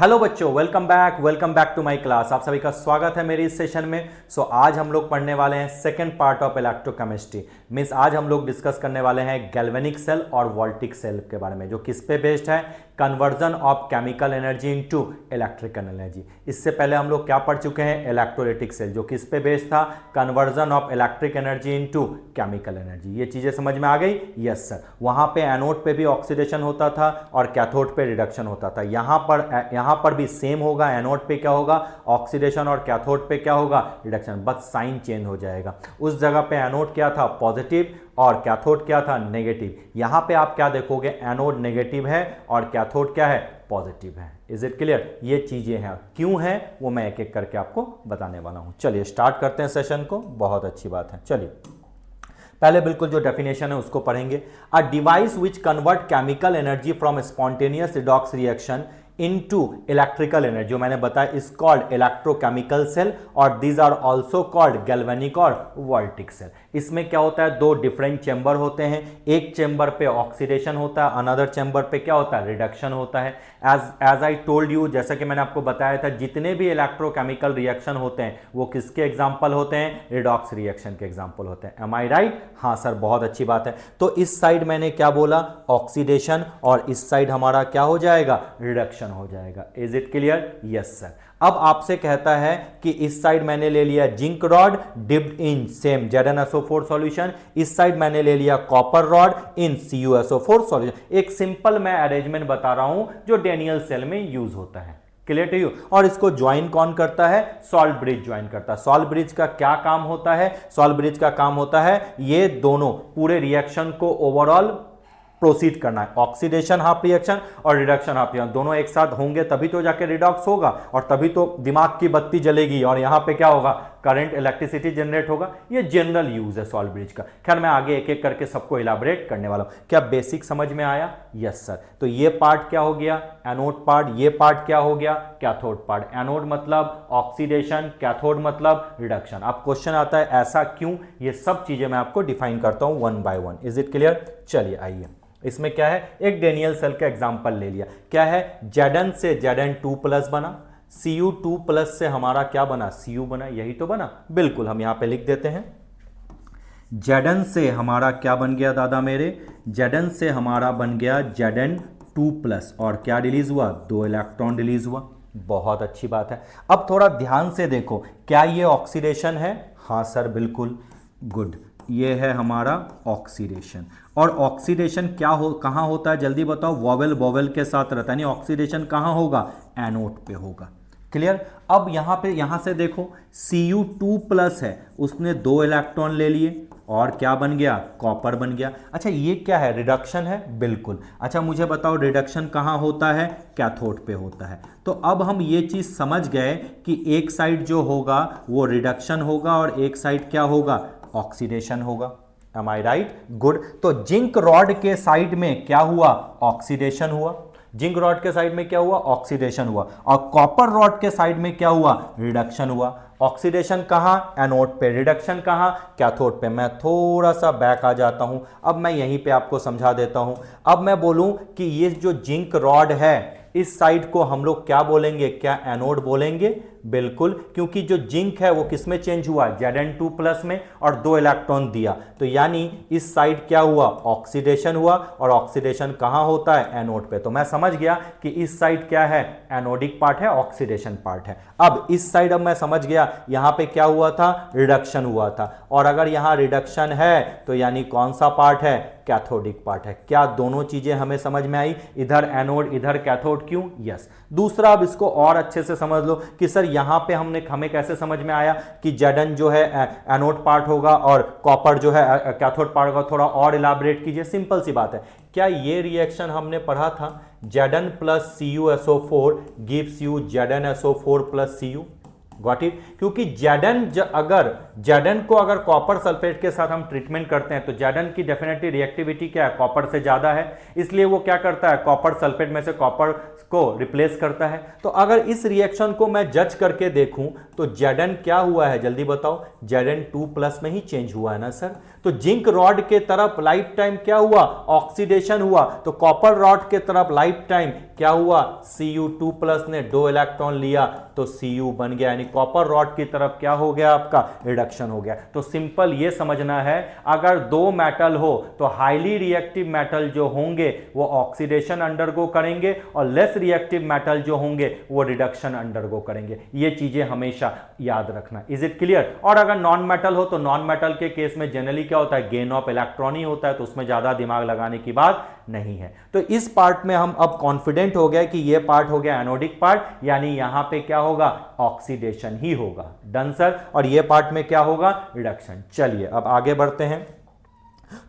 Hello बच्चों, welcome back to my class. आप सभी का स्वागत है मेरी इस सेशन में। आज हम लोग पढ़ने वाले हैं second part of electrochemistry. Means आज हम लोग डिस्कस करने वाले हैं गैल्वेनिक सेल और वोल्टिक सेल के बारे में, जो किस पे बेस्ड है, conversion of chemical energy into electrical energy. इससे पहले हम लोग क्या पढ़ चुके हैं, इलेक्ट्रोलाइटिक सेल, जो किस पे बेस्ड था, conversion of electric energy into chemical energy. ये चीजें समझ में आ गई? Yes sir. वहां पे एनोड पे भी ऑक्सीडेशन होता था और कैथोड पे रिडक्शन होता था। यहां पर भी सेम होगा। एनोड पे क्या होगा, ऑक्सीडेशन, और कैथोड पे क्या होगा, रिडक्शन। बस साइन चेंज हो जाएगा। उस जगह पे एनोड क्या था, पॉजिटिव, और कैथोड क्या था, नेगेटिव। यहां पे आप क्या देखोगे, एनोड नेगेटिव है और कैथोड क्या है, पॉजिटिव है। Is it clear? ये चीजें हैं, क्यों है वो मैं एक एक करके आपको बताने वाला हूं। चलिए स्टार्ट करते हैं सेशन को। बहुत अच्छी बात है। चलिए पहले बिल्कुल जो डेफिनेशन है उसको पढ़ेंगे। A device which convert chemical energy from spontaneous redox reaction into electrical energy, जो मैंने बताया, इज कॉल्ड इलेक्ट्रोकेमिकल सेल, और these are also called galvanic और वोल्टिक सेल। इसमें क्या होता है, दो डिफरेंट चेंबर होते हैं। एक चेंबर पे ऑक्सीडेशन होता है, अनदर चेंबर पे क्या होता है, रिडक्शन होता है। एज आई टोल्ड यू, जैसा कि मैंने आपको बताया था, जितने भी इलेक्ट्रोकेमिकल रिएक्शन होते हैं वो किसके एग्जाम्पल होते हैं, रिडॉक्स रिएक्शन के एग्जाम्पल होते हैं। एम आई राइट? हाँ सर, बहुत अच्छी बात है। तो इस साइड मैंने क्या बोला, ऑक्सीडेशन, और इस साइड हमारा क्या हो जाएगा, रिडक्शन हो जाएगा। Is it clear? Yes sir. अब आपसे कहता है कि इस साइड मैंने ले लिया zinc rod dipped in same ZnSO4 solution, इस साइड मैंने ले लिया कॉपर रॉड इन CuSO4 सॉल्यूशन। एक सिंपल मैं अरेंजमेंट बता रहा हूं जो डेनियल सेल में यूज होता है। Clear to you? और इसको ज्वाइन कौन करता है, सॉल्ट ब्रिज ज्वाइन करता है। सॉल्ट ब्रिज का क्या काम होता है, सॉल्ट ब्रिज का काम होता है ये दोनों पूरे रिएक्शन को ओवरऑल प्रोसीड करना है। ऑक्सीडेशन हाफ रिएक्शन और रिडक्शन हाफ रिएक्शन दोनों एक साथ होंगे तभी तो जाके रिडॉक्स होगा, और तभी तो दिमाग की बत्ती जलेगी और यहां पे क्या होगा, करंट, इलेक्ट्रिसिटी जनरेट होगा। ये जनरल यूज है सॉल्ट ब्रिज का। खैर मैं आगे एक एक करके सबको इलाबरेट करने वाला हूं। क्या बेसिक समझ में आया? Yes sir. तो ये पार्ट क्या हो गया, एनोड पार्ट। ये पार्ट क्या हो गया, कैथोड पार्ट। एनोड मतलब ऑक्सीडेशन, कैथोड मतलब रिडक्शन। अब क्वेश्चन आता है ऐसा क्यों, ये सब चीजें मैं आपको डिफाइन करता हूं one by one. Is it clear? चलिए आइए, इसमें क्या है, एक डेनियल सेल का एग्जांपल ले लिया। क्या है, Zn से Zn2+ बना, Cu2+ से हमारा क्या बना, Cu बना। यही तो बना, बिल्कुल। हम यहां पे लिख देते हैं, Zn से हमारा क्या बन गया दादा मेरे, Zn से हमारा बन गया Zn2+, और क्या रिलीज हुआ, 2 इलेक्ट्रॉन रिलीज हुआ। बहुत अच्छी बात है। अब थोड़ा ध्यान से देखो, क्या ये ऑक्सीडेशन है? हाँ सर, बिल्कुल, गुड। ये है हमारा ऑक्सीडेशन। और ऑक्सीडेशन क्या हो, कहां होता है, जल्दी बताओ। वोवेल के साथ रहता है, यानी ऑक्सीडेशन कहां होगा, एनोड पे होगा। क्लियर? अब यहां से देखो, Cu2+ है, उसने 2 इलेक्ट्रॉन ले लिए और क्या बन गया, कॉपर बन गया। अच्छा ये क्या है, रिडक्शन है? बिल्कुल। अच्छा मुझे बताओ, रिडक्शन कहां होता है, कैथोड पे होता है। तो अब हम ये चीज समझ गए कि एक साइड जो होगा वो रिडक्शन होगा और एक साइड क्या होगा, ऑक्सीडेशन होगा। Am I right? गुड। तो जिंक रॉड के साइड में क्या हुआ, ऑक्सीडेशन हुआ। जिंक रॉड के साइड में क्या हुआ, ऑक्सीडेशन हुआ। और कॉपर रॉड के साइड में क्या हुआ, रिडक्शन हुआ। ऑक्सीडेशन कहां, एनोड पे, रिडक्शन कहां, कैथोड पे। मैं थोड़ा सा बैक आ जाता हूं, अब मैं यहीं पे आपको समझा देता हूं। अब मैं बोलूं कि ये जो जिंक रॉड है, इस साइड को हम लोग क्या बोलेंगे, क्या एनोड बोलेंगे? बिल्कुल, क्योंकि जो जिंक है वो किस में चेंज हुआ, Zn2+ में, और 2 इलेक्ट्रॉन दिया। तो यानी इस साइड क्या हुआ, ऑक्सीडेशन हुआ, और ऑक्सीडेशन कहां होता है, एनोड पे। तो मैं समझ गया कि इस साइड क्या है, एनोडिक पार्ट है, ऑक्सीडेशन पार्ट है। अब इस साइड, अब मैं समझ गया यहां पे क्या हुआ था, रिडक्शन हुआ था। और अगर यहां रिडक्शन है तो यानी कौन सा पार्ट है, कैथोडिक पार्ट है। क्या दोनों चीजें हमें समझ में आई, इधर एनोड इधर कैथोड, क्यों? यस। दूसरा, अब इसको और अच्छे से समझ लो कि सर यहां पे हमें कैसे समझ में आया कि Zn जो है एनोड पार्ट होगा और कॉपर जो है कैथोड पार्ट होगा। थोड़ा और इलाबरेट कीजिए, सिंपल सी बात है। क्या ये रिएक्शन हमने पढ़ा था, Zn plus CuSO4 gives you ZnSO4 plus Cu? Got it. क्योंकि अगर Zn को अगर कॉपर सल्फेट के साथ हम ट्रीटमेंट करते हैं तो Zn की डेफिनेटली रिएक्टिविटी क्या है, कॉपर से ज्यादा है, इसलिए वो क्या करता है, कॉपर सल्फेट में से कॉपर को रिप्लेस करता है। तो अगर इस रिएक्शन को मैं जज करके देखूं तो Zn क्या हुआ है, जल्दी बताओ, Zn2+ में ही चेंज हुआ है ना सर। तो जिंक रॉड के तरफ लाइफ टाइम क्या हुआ, ऑक्सीडेशन हुआ, तो कॉपर रॉड के तरफ लाइफ टाइम क्या हुआ, Cu2+ ने 2 इलेक्ट्रॉन लिया तो Cu बन गया, यानी कॉपर रॉड की तरफ क्या हो गया, आपका रिडक्शन हो गया। तो सिंपल ये समझना है, अगर दो मेटल हो तो हाईली रिएक्टिव मेटल जो होंगे वो ऑक्सीडेशन अंडरगो करेंगे और लेस रिएक्टिव मेटल जो होंगे वो रिडक्शन अंडरगो करेंगे। ये चीजें हमेशा याद रखना। Is it clear. और अगर नॉन मेटल हो तो नॉन मेटल के केस में जनरली क्या होता है, गेन ऑफ इलेक्ट्रॉन ही होता है, तो उसमें ज्यादा दिमाग लगाने की बात नहीं है। तो इस पार्ट में हम अब कॉन्फिडेंट हो गए कि ये पार्ट हो गया एनोडिक पार्ट, यानी यहां पे क्या होगा, ऑक्सीडेशन ही होगा। Done sir. और ये पार्ट में क्या होगा, रिडक्शन। चलिए अब आगे बढ़ते हैं।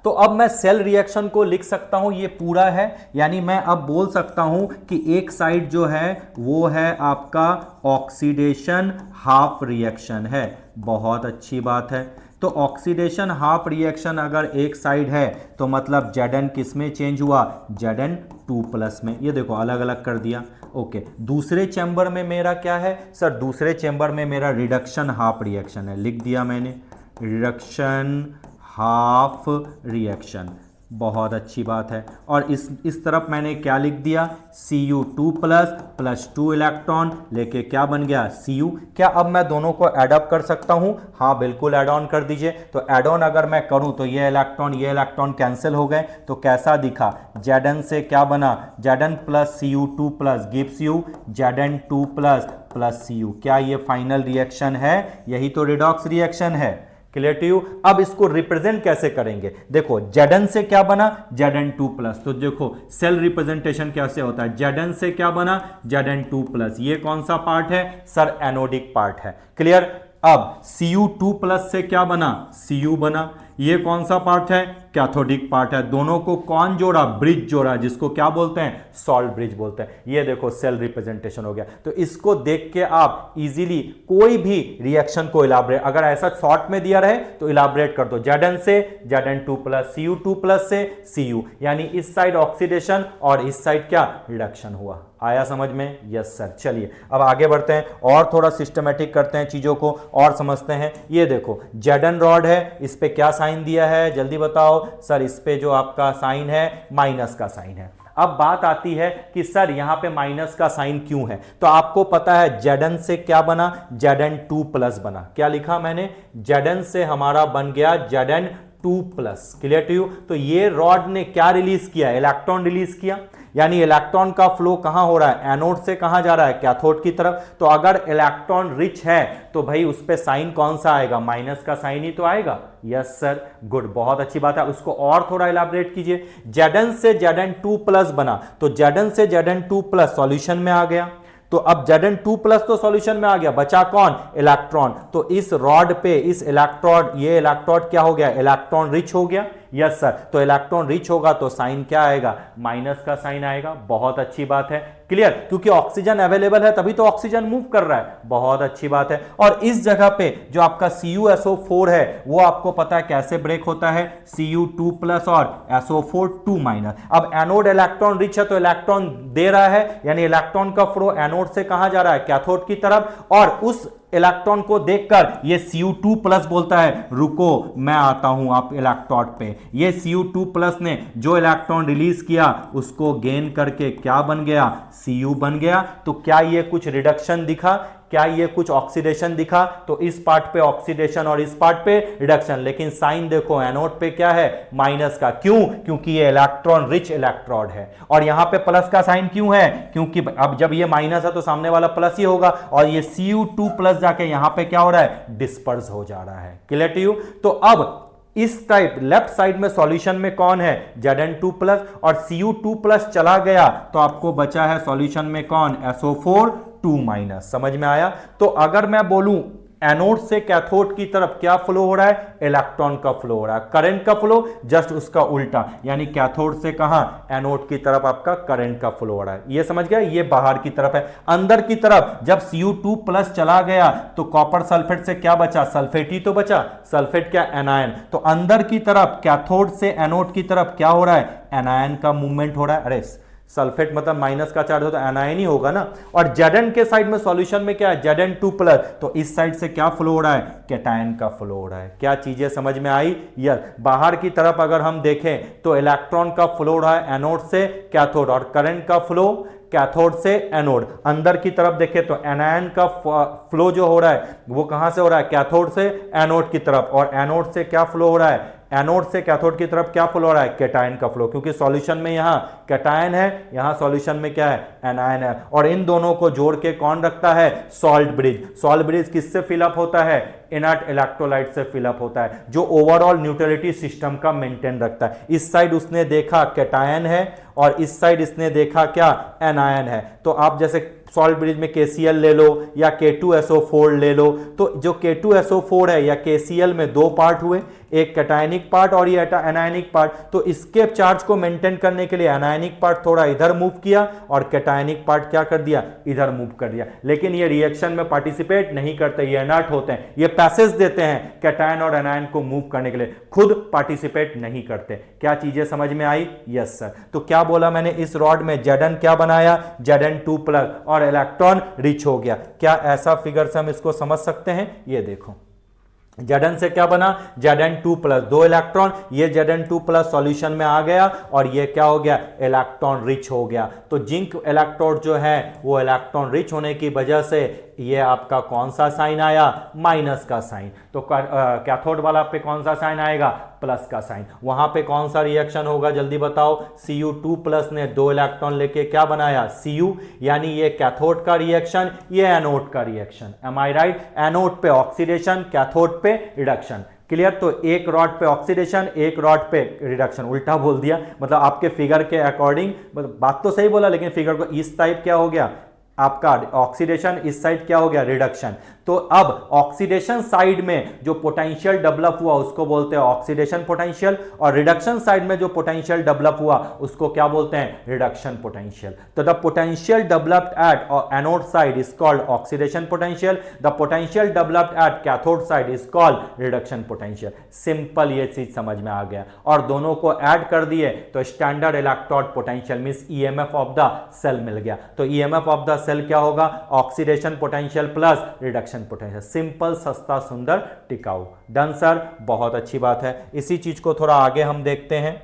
तो अब मैं सेल रिएक्शन को लिख सकता हूं, ये पूरा है, यानी मैं अब बोल सकता हूं कि एक साइड जो है वो है आपका ऑक्सीडेशन हाफ रिएक्शन है। बहुत अच्छी बात है। तो ऑक्सीडेशन हाफ रिएक्शन अगर एक साइड है तो मतलब Zn किस में चेंज हुआ, Zn2+ में। ये देखो अलग अलग कर दिया। ओके, दूसरे चैम्बर में मेरा क्या है सर, दूसरे चैम्बर में मेरा रिडक्शन हाफ रिएक्शन है, लिख दिया मैंने, रिडक्शन हाफ रिएक्शन। बहुत अच्छी बात है। और इस तरफ मैंने क्या लिख दिया, Cu2+ प्लस 2 इलेक्ट्रॉन लेके क्या बन गया, Cu। क्या अब मैं दोनों को एड अप कर सकता हूं, हाँ बिल्कुल एड ऑन कर दीजिए। तो एड ऑन अगर मैं करूं तो ये इलेक्ट्रॉन कैंसिल हो गए, तो कैसा दिखा, Zn से क्या बना, Zn plus Cu2+ gives you Zn2+ plus Cu। क्या ये फाइनल रिएक्शन है, यही तो रिडॉक्स रिएक्शन है। Clear to you. अब इसको रिप्रेजेंट कैसे करेंगे, देखो Zn से क्या बना, Zn2+। तो देखो सेल रिप्रेजेंटेशन कैसे होता है, Zn से क्या बना, Zn2+। ये कौन सा पार्ट है सर, एनोडिक पार्ट है। क्लियर। अब Cu2+ से क्या बना, Cu बना। ये कौन सा पार्ट है, कैथोडिक पार्ट है। दोनों को कौन जोड़ा, ब्रिज जोड़ा, जिसको क्या बोलते हैं, सॉल्ट ब्रिज बोलते हैं। ये देखो सेल रिप्रेजेंटेशन हो गया। तो इसको देख के आप इजीली कोई भी रिएक्शन को इलाबरेट, अगर ऐसा शॉर्ट में दिया रहे तो इलाबरेट कर दो, Zn से Zn2+, Cu2+ से Cu, यानी इस साइड ऑक्सीडेशन और इस साइड क्या, रिडक्शन हुआ। आया समझ में, यस सर। चलिए अब आगे बढ़ते हैं और थोड़ा सिस्टमेटिक करते हैं चीजों को और समझते हैं। ये देखो Zn रॉड है, इस पे क्या साइन दिया है, जल्दी बताओ सर। इस पे जो आपका साइन है माइनस का साइन है। अब बात आती है कि सर यहां पे माइनस का साइन क्यों है, तो आपको पता है Zn से क्या बना, Zn2+ बना। क्या लिखा मैंने, Zn से हमारा बन गया Zn2+। Clear to you. तो ये रॉड ने क्या रिलीज किया, इलेक्ट्रॉन रिलीज किया, यानी इलेक्ट्रॉन का फ्लो कहां हो रहा है, एनोड से कहां जा रहा है, कैथोड की तरफ। तो अगर इलेक्ट्रॉन रिच है तो भाई उस पे साइन कौन सा आएगा, माइनस का साइन ही तो आएगा। यस सर, गुड, बहुत अच्छी बात है। उसको और थोड़ा इलाबरेट कीजिए। Zn से Zn2+ बना, तो Zn से Zn2+ सॉल्यूशन में आ गया। तो अब Zn2+ तो सॉल्यूशन में आ गया, बचा कौन, इलेक्ट्रॉन। तो इस रॉड पे इस इलेक्ट्रोड, ये इलेक्ट्रोड क्या हो गया, इलेक्ट्रॉन रिच हो गया। Yes sir. तो इलेक्ट्रॉन रिच होगा तो साइन क्या आएगा, माइनस का साइन आएगा। बहुत अच्छी बात है। क्लियर। क्योंकि ऑक्सीजन अवेलेबल है तभी तो ऑक्सीजन मूव कर रहा है। बहुत अच्छी बात है। और इस जगह पे जो आपका CuSO4 है वो आपको पता है कैसे ब्रेक होता है, Cu2+ और SO4 2-। अब एनोड इलेक्ट्रॉन रिच है तो इलेक्ट्रॉन दे रहा है, यानी इलेक्ट्रॉन का फ्लो एनोड से कहां जा रहा है, कैथोड की तरफ। और उस इलेक्ट्रॉन को देखकर ये Cu2+ बोलता है रुको मैं आता हूं आप इलेक्ट्रोड पे। ये Cu2+ ने जो इलेक्ट्रॉन रिलीज किया उसको गेन करके क्या बन गया, Cu बन गया। तो क्या ये कुछ रिडक्शन दिखा, क्या ये कुछ ऑक्सीडेशन दिखा, तो इस पार्ट पे ऑक्सीडेशन और इस पार्ट पे रिडक्शन। लेकिन साइन देखो एनोड पे क्या है, माइनस का। क्यों, क्योंकि ये इलेक्ट्रॉन रिच इलेक्ट्रोड है। और यहां पे प्लस का साइन क्यों है, क्योंकि अब जब ये माइनस है तो सामने वाला प्लस ही होगा। और ये Cu2+ जाके यहां पे क्या हो रहा है, डिस्पर्स हो जा रहा है। Clear to you. तो अब इस टाइप लेफ्ट साइड में सॉल्यूशन में कौन है, Zn2+, और Cu2+ चला गया तो आपको बचा है सॉल्यूशन में कौन, SO4 2-। समझ में आया। तो अगर मैं बोलूं एनोड से कैथोड की तरफ क्या फ्लो हो रहा है, इलेक्ट्रॉन का फ्लो हो रहा है। करंट का फ्लो जस्ट उसका उल्टा, यानी कैथोड से कहां, एनोड की तरफ आपका करंट का फ्लो हो रहा है। ये समझ गया, ये बाहर की तरफ है। अंदर की तरफ जब Cu2+ चला गया तो कॉपर सल्फेट से क्या बचा, सल्फेट ही तो बचा। सल्फेट क्या, एनायन। तो अंदर की तरफ कैथोड से एनोड की तरफ क्या हो रहा है, एनायन का मूवमेंट हो रहा है। अरे सल्फेट मतलब माइनस का चार्ज हो तो एनायन ही होगा ना। और Zn के साइड में सॉल्यूशन में क्या है, Zn2+, तो इस साइड से क्या फ्लो हो रहा है, कैटायन का फ्लो हो रहा है। क्या चीजें समझ में आई, यस। बाहर की तरफ अगर हम देखें तो इलेक्ट्रॉन का फ्लो हो रहा है एनोड से कैथोड, और करंट का फ्लो कैथोड से एनोड। अंदर की तरफ देखें तो एनायन का फ्लो जो हो रहा है वो कहां से हो रहा है, कैथोड से एनोड की तरफ, और एनोड से क्या फ्लो हो रहा है, एनोड से कैथोड की तरफ क्या फ्लो हो रहा है, कैटायन का फ्लो, क्योंकि सॉल्यूशन में यहां कैटायन है, यहां सॉल्यूशन में क्या है, एनायन है। और इन दोनों को जोड़ के कौन रखता है, सॉल्ट ब्रिज। सॉल्ट ब्रिज किससे फिलअप होता है, इनर्ट इलेक्ट्रोलाइट से फिलअप होता है, जो ओवरऑल न्यूट्रलिटी सिस्टम का मेंटेन रखता है। इस साइड उसने देखा कैटायन है और इस साइड इसने देखा क्या, एनायन है। तो आप जैसे सॉल्ट ब्रिज में KCl ले लो या K2SO4 ले लो, तो जो K2SO4 है या KCl में दो पार्ट हुए, एक कैटायनिक पार्ट और ये एनायनिक पार्ट। तो इसके चार्ज को मेंटेन करने के लिए एनायनिक पार्ट थोड़ा इधर मूव किया और कैटायनिक पार्ट क्या कर दिया, इधर मूव कर दिया। लेकिन ये रिएक्शन में पार्टिसिपेट नहीं करते, ये इनर्ट होते हैं, ये पैसेज देते हैं कैटायन और एनायन को मूव करने के लिए, खुद पार्टिसिपेट नहीं करते। क्या चीजें समझ में आई, यस सर। तो क्या बोला मैंने, इस रॉड में Zn क्या बनाया, Zn2+ और इलेक्ट्रॉन रिच हो गया। क्या ऐसा फिगर से हम इसको समझ सकते हैं, ये देखो Zn से क्या बना, Zn2+, दो इलेक्ट्रॉन, ये Zn2+ सॉल्यूशन में आ गया और ये क्या हो गया, इलेक्ट्रॉन रिच हो गया। तो जिंक इलेक्ट्रोड जो है वो इलेक्ट्रॉन रिच होने की वजह से ये आपका कौन सा साइन आया, माइनस का साइन। तो कैथोड वाला पे कौन सा साइन आएगा, प्लस का साइन। वहां पे कौन सा रिएक्शन होगा, जल्दी बताओ। Cu2+ ने दो इलेक्ट्रॉन लेके क्या बनाया, Cu, यानी ये कैथोड का रिएक्शन, ये एनोड का रिएक्शन। एम आई राइट, एनोड पे ऑक्सीडेशन, कैथोड पे रिडक्शन। क्लियर। तो एक रॉड पे ऑक्सीडेशन, एक रॉड पे रिडक्शन, उल्टा बोल दिया, मतलब आपके फिगर के अकॉर्डिंग, मतलब बात तो सही बोला लेकिन फिगर को इस टाइप क्या हो गया आपका ऑक्सीडेशन, इस साइड क्या हो गया रिडक्शन। तो अब ऑक्सीडेशन साइड में जो पोटेंशियल डेवलप हुआ उसको बोलते हैं ऑक्सीडेशन पोटेंशियल, और रिडक्शन साइड में जो पोटेंशियल डेवलप हुआ उसको क्या बोलते हैं, रिडक्शन पोटेंशियल। तो the potential developed at anode side is called oxidation potential, the potential developed at cathode side is called reduction potential. Simple, ये चीज समझ में आ गया। और दोनों को ऐड कर दिए तो standard electrode potential means EMF of the cell मिल गया। तो ईएमएफ ऑफ द सेल क्या होगा, oxidation potential plus reduction potential. Simple, सस्ता, सुंदर, टिकाऊ। डन सर, बहुत अच्छी बात है। इसी चीज को थोड़ा आगे हम देखते हैं।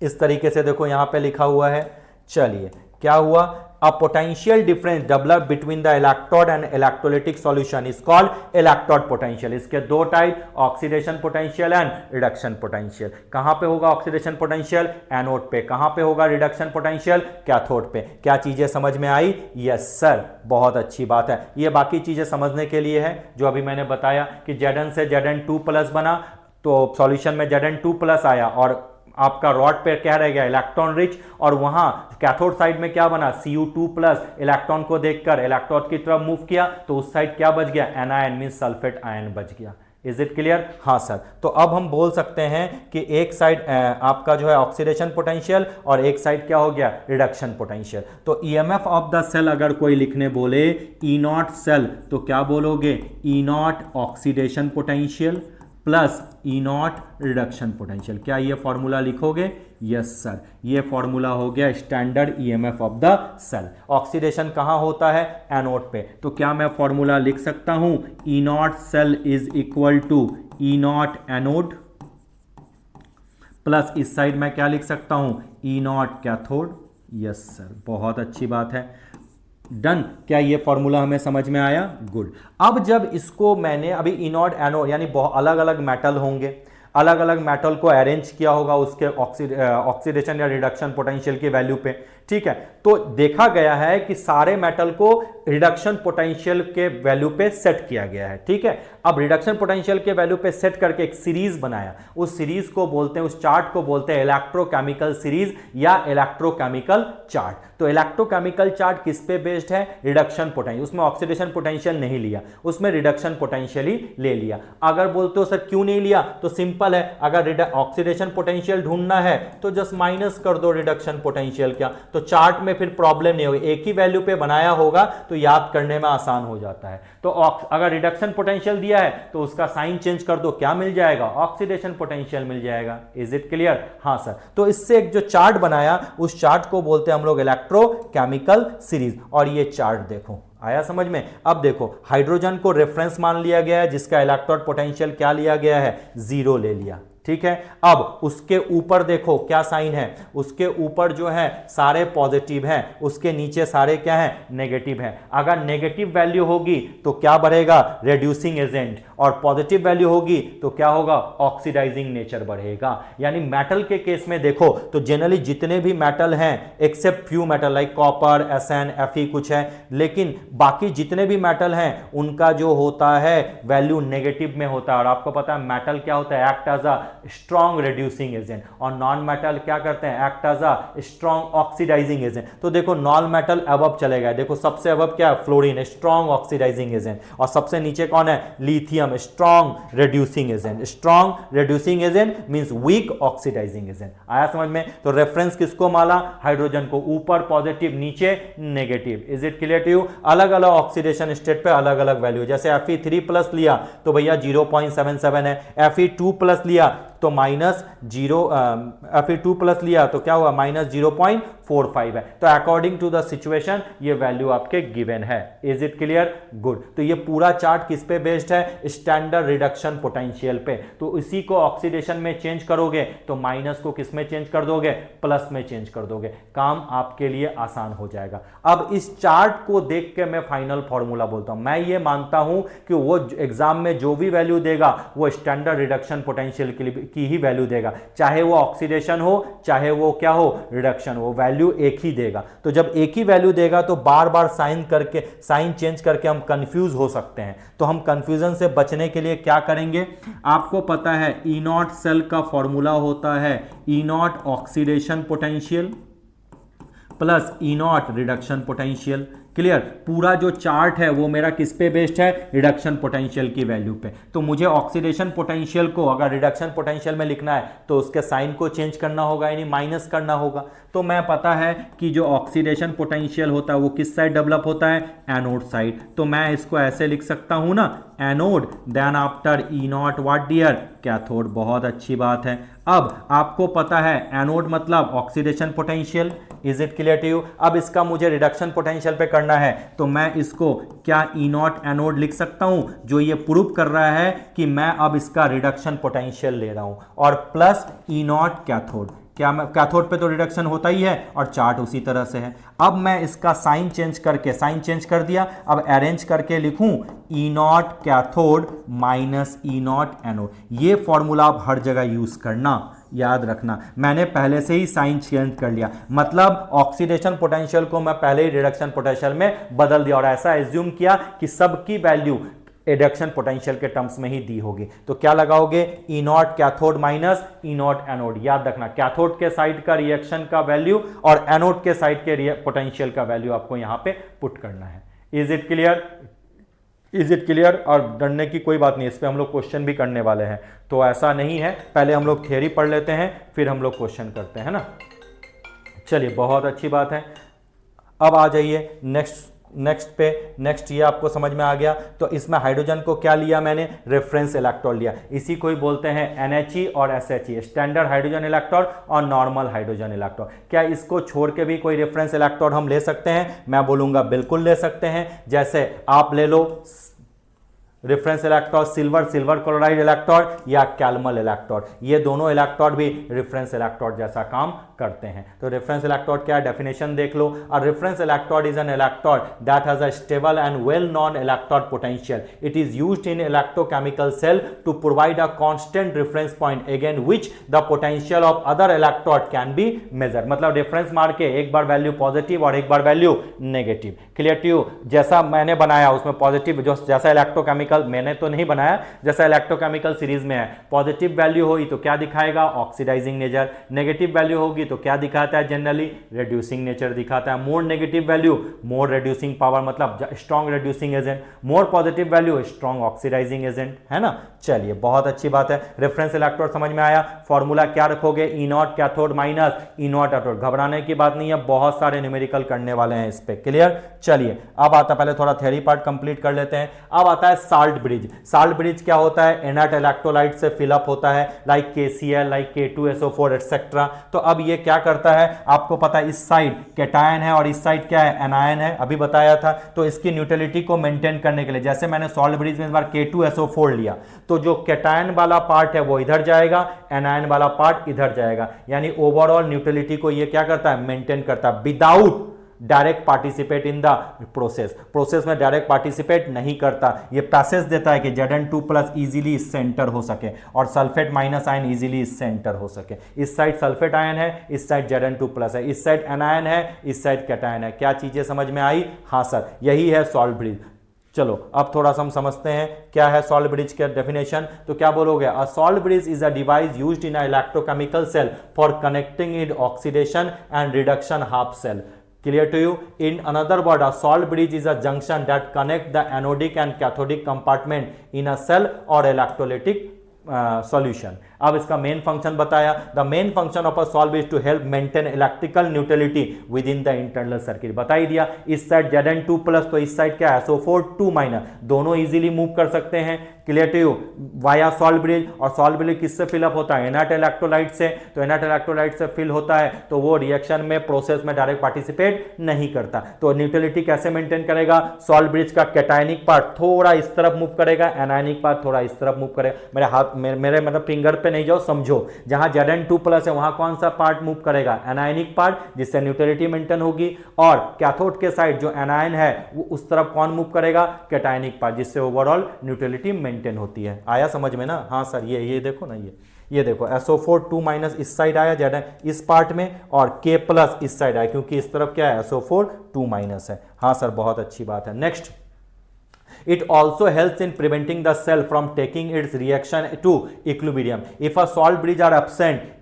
इस तरीके से देखो यहां पे लिखा हुआ है, चलिए क्या हुआ, a potential difference developed between the electrode and electrolytic solution is called electrode potential। इसके दो type, oxidation potential and reduction potential. कहां पे होगा ऑक्सीडेशन पोटेंशियल, एनोड पे। कहां पे होगा रिडक्शन पोटेंशियल, कैथोड पे। क्या चीजें समझ में आई, यस सर, बहुत अच्छी बात है। ये बाकी चीजें समझने के लिए है जो अभी मैंने बताया कि Zn से Zn2+ बना तो सॉल्यूशन में Zn2+ आया और आपका रॉड पे क्या रह गया, इलेक्ट्रॉन रिच, और वहां कैथोड साइड में क्या बना, Cu2+, इलेक्ट्रॉन को देखकर इलेक्ट्रोड की तरफ मूव किया तो उस साइड क्या बच गया, एनायन मींस सल्फेट आयन बच गया। इज इट क्लियर, हाँ सर। तो अब हम बोल सकते हैं कि एक साइड आपका जो है ऑक्सीडेशन पोटेंशियल और एक साइड क्या हो गया, रिडक्शन पोटेंशियल। तो ईएमएफ ऑफ द सेल अगर कोई लिखने बोले E0 सेल तो क्या बोलोगे, E0 oxidation potential plus E0 reduction potential. क्या ये फॉर्मूला लिखोगे, यस सर, ये फॉर्मूला हो गया standard EMF of the cell. Oxidation कहां होता है, एनोड पे। तो क्या मैं फॉर्मूला लिख सकता हूं, E0 cell is equal to E0 anode plus इस साइड में क्या लिख सकता हूं, E0 कैथोड। यस सर, बहुत अच्छी बात है। डन। क्या ये फॉर्मूला हमें समझ में आया, गुड। अब जब इसको मैंने अभी E0 एनोड यानी बहुत अलग अलग मेटल होंगे, अलग अलग मेटल को अरेंज किया होगा उसके ऑक्सीडेशन या रिडक्शन पोटेंशियल की वैल्यू पे, ठीक है। तो देखा गया है कि सारे मेटल को रिडक्शन पोटेंशियल के वैल्यू पे सेट किया गया है, ठीक है। अब रिडक्शन पोटेंशियल के वैल्यू पे सेट करके एक सीरीज बनाया, उस सीरीज को बोलते हैं, उस चार्ट को बोलते हैं इलेक्ट्रोकेमिकल सीरीज या इलेक्ट्रोकेमिकल चार्ट। तो इलेक्ट्रोकेमिकल चार्ट किस पे बेस्ड है? Reduction potential. उसमें ऑक्सीडेशन पोटेंशियल नहीं लिया, उसमें रिडक्शन पोटेंशियल ही ले लिया। अगर बोलते हो सर क्यों नहीं लिया, तो सिंपल है, अगर ऑक्सीडेशन पोटेंशियल ढूंढना है तो जस्ट माइनस कर दो रिडक्शन पोटेंशियल क्या, तो चार्ट में फिर प्रॉब्लम नहीं होगी, एक ही वैल्यू पे बनाया होगा तो याद करने में आसान हो जाता है। तो अगर रिडक्शन पोटेंशियल दिया है तो उसका साइन चेंज कर दो, क्या मिल जाएगा? ऑक्सीडेशन पोटेंशियल मिल जाएगा। Is it clear? हाँ सर। तो इससे एक जो चार्ट बनाया उस चार्ट को बोलते हैं हम लोग इलेक्ट्रोकेमिकल सीरीज। और ये चार्ट देखो, आया समझ में? अब देखो हाइड्रोजन को रेफरेंस मान लिया गया है, जिसका इलेक्ट्रॉन पोटेंशियल क्या लिया गया है? 0 ले लिया, ठीक है। अब उसके ऊपर देखो क्या साइन है, उसके ऊपर जो है सारे पॉजिटिव हैं, उसके नीचे सारे क्या हैं? नेगेटिव हैं। अगर नेगेटिव वैल्यू होगी तो क्या बढ़ेगा? रिड्यूसिंग एजेंट, और पॉजिटिव वैल्यू होगी तो क्या होगा? ऑक्सीडाइजिंग नेचर बढ़ेगा। यानी मेटल के केस में देखो तो जनरली जितने भी मेटल हैं except few metal like copper, SN, FE कुछ है, लेकिन बाकी जितने भी मेटल हैं उनका जो होता है वैल्यू नेगेटिव में होता है। और आपको पता है मेटल क्या होता है? Act as a strong reducing agent. और नॉन मेटल क्या करते हैं? Act as a strong oxidizing agent. तो देखो नॉन मेटल अबव चलेगा, देखो सबसे अबव क्या है? Fluorine, strong oxidizing agent. और सबसे नीचे कौन है? Lithium, strong reducing agent. Strong reducing agent means weak oxidizing agent. आया समझ में? तो रेफरेंस किसको माला? हाइड्रोजन को। ऊपर पॉजिटिव, नीचे negative. Is it clear to you? अलग अलग ऑक्सीडेशन स्टेट पे अलग अलग वैल्यू। जैसे Fe3+ लिया तो भैया 0.77 है, Fe2+ लिया तो Fe2+ लिया तो क्या हुआ? -0.45 है। तो अकॉर्डिंग टू द सिचुएशन ये वैल्यू आपके गिवन है। Is it clear? गुड। तो ये पूरा चार्ट किस पे बेस्ड है? स्टैंडर्ड रिडक्शन पोटेंशियल पे। तो इसी को ऑक्सीडेशन में चेंज करोगे तो माइनस को किस में चेंज कर दोगे? प्लस में चेंज कर दोगे। काम आपके लिए आसान हो जाएगा। अब इस चार्ट को देख के मैं फाइनल फॉर्मूला बोलता हूं। मैं ये मानता हूं कि वो एग्जाम में जो भी वैल्यू देगा वो स्टैंडर्ड रिडक्शन पोटेंशियल की ही वैल्यू देगा, चाहे वो ऑक्सीडेशन हो चाहे वो क्या हो? रिडक्शन हो, वैल्यू एक ही देगा। तो जब एक ही वैल्यू देगा तो बार बार साइन चेंज करके हम कंफ्यूज हो सकते हैं। तो हम कंफ्यूजन से बचने के लिए क्या करेंगे? आपको पता है E0 सेल का फॉर्मूला होता है E0 oxidation potential plus E0 reduction potential. Clear? पूरा जो चार्ट है वो मेरा किस पे बेस्ड है? रिडक्शन पोटेंशियल की वैल्यू पे। तो मुझे ऑक्सीडेशन पोटेंशियल को अगर रिडक्शन पोटेंशियल में लिखना है तो उसके साइन को चेंज करना होगा, यानी माइनस करना होगा। तो मैं पता है कि जो ऑक्सीडेशन पोटेंशियल होता है वो किस साइड डेवलप होता है? Anode side. तो मैं इसको ऐसे लिख सकता हूं ना, anode then after E0 what dear? Cathode. बहुत अच्छी बात है। अब आपको पता है एनोड मतलब oxidation potential. Is it clear to you? अब इसका मुझे रिडक्शन पोटेंशियल पे करना है तो मैं इसको क्या E0 एनोड लिख सकता हूं, जो ये प्रूव कर रहा है कि मैं अब इसका रिडक्शन पोटेंशियल ले रहा हूं, और प्लस E0 कैथोड। क्या मैं कैथोड पे तो रिडक्शन होता ही है और चार्ट उसी तरह से है। अब मैं इसका साइन चेंज करके, साइन चेंज कर दिया, अब अरेंज करके लिखूं E0 cathode minus E0 anode. ये फॉर्मूला आप हर जगह यूज करना, याद रखना। मैंने पहले से ही साइन चेंज कर लिया, मतलब ऑक्सीडेशन पोटेंशियल को मैं पहले ही रिडक्शन पोटेंशियल में बदल दिया और ऐसा एज्यूम किया कि सबकी वैल्यू रिडक्शन पोटेंशियल के टर्म्स में ही दी होगी। तो क्या लगाओगे? E0 cathode minus E0 anode. याद रखना कैथोड के साइड का रिएक्शन का वैल्यू और एनोड के साइड के पोटेंशियल का वैल्यू आपको यहां पे पुट करना है। Is it clear? Is it clear? और डरने की कोई बात नहीं, इस पे हम लोग क्वेश्चन भी करने वाले हैं। तो ऐसा नहीं है, पहले हम लोग थ्योरी पढ़ लेते हैं फिर हम लोग क्वेश्चन करते हैं ना। चलिए बहुत अच्छी बात है। अब आ जाइए नेक्स्ट ये आपको समझ में आ गया। तो इसमें हाइड्रोजन को क्या लिया मैंने? रेफरेंस इलेक्ट्रॉन लिया। इसी को ही बोलते हैं NHE और SHE, स्टैंडर्ड हाइड्रोजन इलेक्ट्रॉन और नॉर्मल हाइड्रोजन इलेक्ट्रॉन। क्या इसको छोड़ के भी कोई रेफरेंस इलेक्ट्रॉन हम ले सकते हैं? मैं बोलूंगा बिल्कुल ले सकते हैं। जैसे आप ले लो reference electron silver chloride electron या कैलमल इलेक्ट्रॉन, ये दोनों इलेक्ट्रॉन भी रेफरेंस इलेक्ट्रॉन जैसा काम करते हैं। तो रेफरेंस इलेक्ट्रॉन क्या डेफिनेशन देख लो। A reference electron is an electron that has a stable and well known electron potential. It is used in electrochemical cell to provide a constant reference point again which the potential of other electron can be measure. मतलब reference मार के एक बार value positive और एक बार value negative. Clear to you? जैसा मैंने बनाया उसमें पॉजिटिव, जो जैसा इलेक्ट्रोकेमिकल इलेक्ट्रोकेमिकल, मैंने तो नहीं बनाया, जैसा इलेक्ट्रोकेमिकल सीरीज में है, पॉजिटिव वैल्यू होगी तो क्या दिखाएगा, ऑक्सीडाइजिंग नेचर, नेगेटिव वैल्यू होगी तो क्या दिखाता है, जनरली रिड्यूसिंग नेचर दिखाता है, more negative value more reducing power, मतलब strong reducing agent, more positive value strong oxidizing agent, है ना। चलिए बहुत अच्छी बात है, रेफरेंस इलेक्ट्रोड समझ में आया। फॉर्मूला क्या रखोगे, E naught cathode minus E naught anode, घबराने की बात नहीं है, बहुत सारे न्यूमेरिकल करने वाले हैं इस पे, क्लियर। चलिए अब आता, पहले थोड़ा थ्योरी पार्ट कंप्लीट कर लेते हैं। अब आता है साल्ट ब्रिज। साल्ट ब्रिज क्या होता है, इनर्ट इलेक्ट्रोलाइट से फिलअप होता है, like KCl, like K2SO4 etcetera. तो अब ये क्या करता है, आपको पता है इस साइड कैटायन है और इस साइड क्या है, एनायन है, अभी बताया था। तो इसकी न्यूट्रलिटी को मेंटेन करने के लिए, जैसे मैंने सॉल्ट ब्रिज में इस बार K2SO4 लिया, तो जो कैटायन वाला पार्ट है वो इधर जाएगा, एनायन वाला पार्ट इधर जाएगा, यानी ओवरऑल न्यूट्रलिटी को ये क्या करता है, मेंटेन करता है, without direct participate in the process में डायरेक्ट पार्टिसिपेट नहीं करता, ये पैसेज देता है कि Zn2+ इजीली इससे एंटर हो सके और सल्फेट माइनस आयन इजीली इससे एंटर हो सके। इस साइड सल्फेट आयन है, इस साइड Zn2+ है, इस साइड एनायन है, इस साइड कैटायन है। क्या चीजें समझ में आई, हाँ सर यही है सॉल्ट ब्रिज। चलो अब थोड़ा सा हम समझते हैं क्या है सॉल्ट ब्रिज का डेफिनेशन। तो क्या बोलोगे, a salt bridge is a device used in a electrochemical cell for connecting it oxidation and reduction half cell. Clear to you? In another word, a salt bridge is a junction that connect the anodic and cathodic compartment in a cell or electrolytic solution. अब इसका main function बताया, the main function of a salt bridge to help maintain electrical neutrality within the internal circuit, बता ही दिया। इस side Zn2+, तो इस side क्या है SO4 2-, दोनों इजीली मूव कर सकते हैं, clear to you, via salt bridge. और सॉल्ट ब्रिज किससे फिलअप होता है, इनर्ट इलेक्ट्रोलाइट से, तो इनर्ट इलेक्ट्रोलाइट से फिल होता है तो वो रिएक्शन में प्रोसेस में डायरेक्ट पार्टिसिपेट नहीं करता। तो न्यूट्रलिटी कैसे मेंटेन करेगा, सॉल्ट ब्रिज का कैटायनिक पार्ट थोड़ा इस तरफ मूव करेगा, एनायनिक पार्ट थोड़ा इस तरफ मूव करेगा। मेरे हाथ मेरे मतलब फिंगर पे नहीं जाओ, समझो, जहां Zn2+ है वहां कौन सा पार्ट मूव करेगा, एनायनिक पार्ट, जिससे न्यूट्रलिटी मेंटेन होगी। और कैथोड के साइड जो एनायन है वो उस तरफ कौन मूव करेगा, कैटायनिक पार्ट, जिससे ओवरऑल न्यूट्रलिटी मेंटेन होती है। आया समझ में ना, हाँ सर ये देखो ना, ये देखो SO4 2- इस साइड आया Zn इस पार्ट में, और K+ इस साइड आया, क्योंकि इस तरफ क्या है SO4 2- है। हाँ सर बहुत अच्छी बात है। Next, it also helps in preventing the cell from taking its reaction to equilibrium. If a salt bridge are absent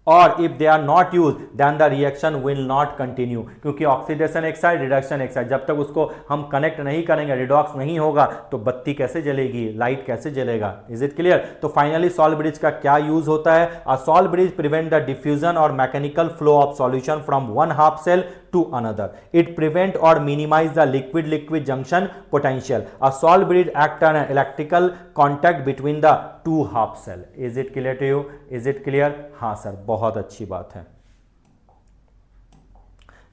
or if they are not used, then the reaction will not continue. क्योंकि oxidation एक side, reduction एक side, जब तक उसको हम connect नहीं करेंगे, redox नहीं होगा, तो बत्ती कैसे जलेगी, लाइट कैसे जलेगा। Is it clear. तो फाइनली सॉल्ट ब्रिज का क्या यूज होता है, a salt bridge prevent the diffusion और mechanical flow of solution from one half cell to another. It prevent or minimize the liquid junction potential. A salt bridge act on an electrical contact between the two half cell. Is it clear to you? Is it clear? हाँ sir बहुत अच्छी बात है।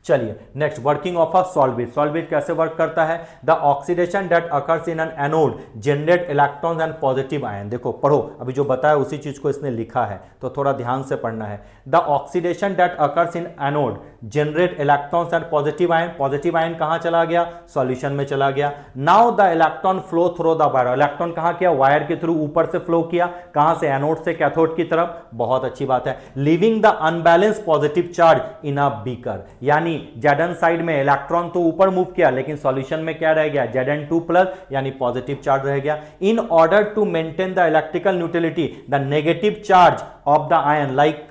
चलिए next, working of a salt bridge. Salt bridge कैसे work करता है, the oxidation that occurs in an anode generate electrons and positive ion. देखो पढ़ो, अभी जो बताया उसी चीज को इसने लिखा है, तो थोड़ा ध्यान से पढ़ना है। The oxidation that occurs in anode generate electrons and positive ion. Positive ion कहां चला गया, सॉल्यूशन में चला गया। Now the electron flow through the wire. Electron कहां किया, वायर के थ्रू ऊपर से फ्लो किया, कहां से, एनोड से कैथोड की तरफ। बहुत अच्छी बात है। Leaving the unbalance positive charge in a beaker, यानी Zn साइड में इलेक्ट्रॉन तो ऊपर मूव किया, लेकिन सॉल्यूशन में क्या रह गया, Zn2+, यानी पॉजिटिव चार्ज रह गया। In order to maintain the electrical neutrality, the negative charge of the ion, like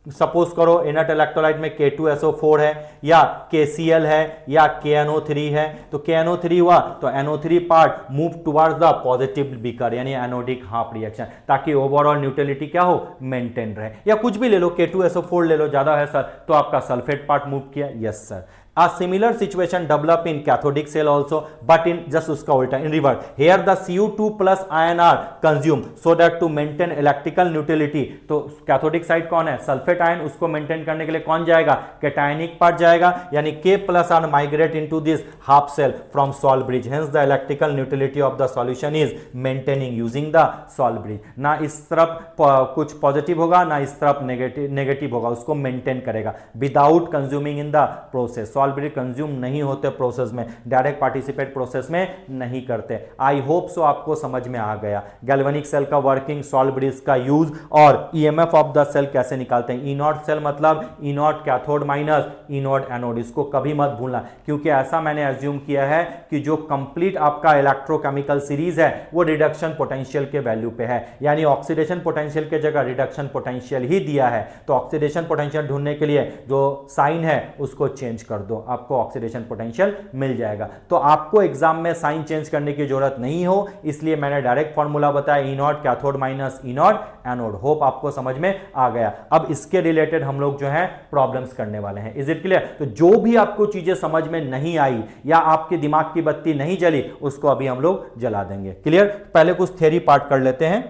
suppose करो इनर्ट इलेक्ट्रोलाइट में K2SO4 है, या KCl है, या KNO3 है, तो KNO3 हुआ तो NO3 part move towards the positive beaker, यानी एनोडिक हाफ रिएक्शन, ताकि ओवरऑल न्यूट्रलिटी क्या हो, मेंटेन रहे। या कुछ भी ले लो, K2SO4 ले लो, ज्यादा है सर तो आपका सल्फेट पार्ट मूव किया, yes sir. A similar situation develop in cathodic cell also, but in just उसका उल्टा, in reverse. Here the Cu2+ ion are consumed so that to maintain electrical neutrality. तो cathodic side कौन है, sulphate ion, उसको maintain करने के लिए कौन जाएगा, कैटायनिक पार्ट जाएगा, यानी K+ are migrate into this half cell from salt bridge, hence the electrical neutrality of the solution is maintaining using the salt bridge. ना इस तरफ कुछ पॉजिटिव होगा, ना इस तरफ नेगेटिव होगा, उसको मेंटेन करेगा without consuming in the process. Solve bridge consume नहीं होते प्रोसेस में, डायरेक्ट पार्टिसिपेट प्रोसेस में नहीं करते। आई होप सो आपको समझ में आ गया गैल्वेनिक सेल का वर्किंग, सॉल्व ब्रिज का यूज और ईएमएफ ऑफ द सेल कैसे निकालते हैं। ई नॉट सेल मतलब E naught cathode minus E naught anode, इसको कभी मत भूलना, क्योंकि ऐसा मैंने एज्यूम किया है कि जो कंप्लीट आपका इलेक्ट्रोकेमिकल सीरीज है वो रिडक्शन पोटेंशियल के वैल्यू पे है, यानी ऑक्सीडेशन पोटेंशियल के जगह रिडक्शन पोटेंशियल ही दिया है, तो ऑक्सीडेशन पोटेंशियल ढूंढने के लिए जो साइन है उसको चेंज कर दो, आपको ऑक्सीडेशन पोटेंशियल मिल जाएगा। तो आपको एग्जाम में साइन चेंज करने की जरूरत नहीं हो, इसलिए मैंने डायरेक्ट फॉर्मूला बताया E naught cathode minus E naught anode. Hope आपको समझ में आ गया। अब इसके रिलेटेड हम लोग जो है प्रॉब्लम्स करने वाले हैं। Is it clear? तो जो भी आपको चीजें समझ में नहीं आई या आपके दिमाग की बत्ती नहीं जली उसको अभी हम लोग जला देंगे। क्लियर? पहले कुछ थ्योरी पार्ट कर लेते हैं।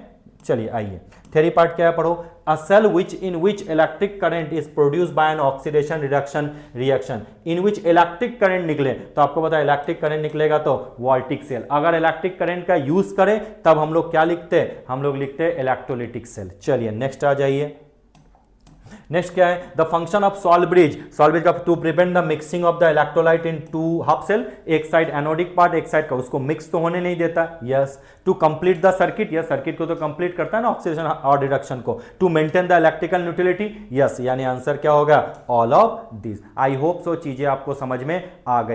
चलिए आइए, थ्योरी पार्ट क्या है पढ़ो। A cell in which electric current is produced by an oxidation reduction reaction, in which electric current निकले, तो आपको पता है इलेक्ट्रिक करंट निकलेगा तो वोल्टिक सेल। अगर इलेक्ट्रिक करंट का यूज करें तब हम लोग क्या लिखते हैं, हम लोग लिखते हैं इलेक्ट्रोलिटिक सेल। चलिए नेक्स्ट आ जाइए। नेक्स्ट क्या है, the function of salt bridge, salt bridge का to prevent the mixing of the electrolyte in two half cell, एक साइड एनोडिक पार्ट एक साइड का, उसको मिक्स तो होने नहीं देता। Yes, to complete the circuit, yes circuit को तो कंप्लीट करता है ना ऑक्सीडेशन और रिडक्शन को। To maintain the electrical neutrality, yes, यानी आंसर क्या होगा, all of this. I hope so चीजें आपको समझ में आ गई।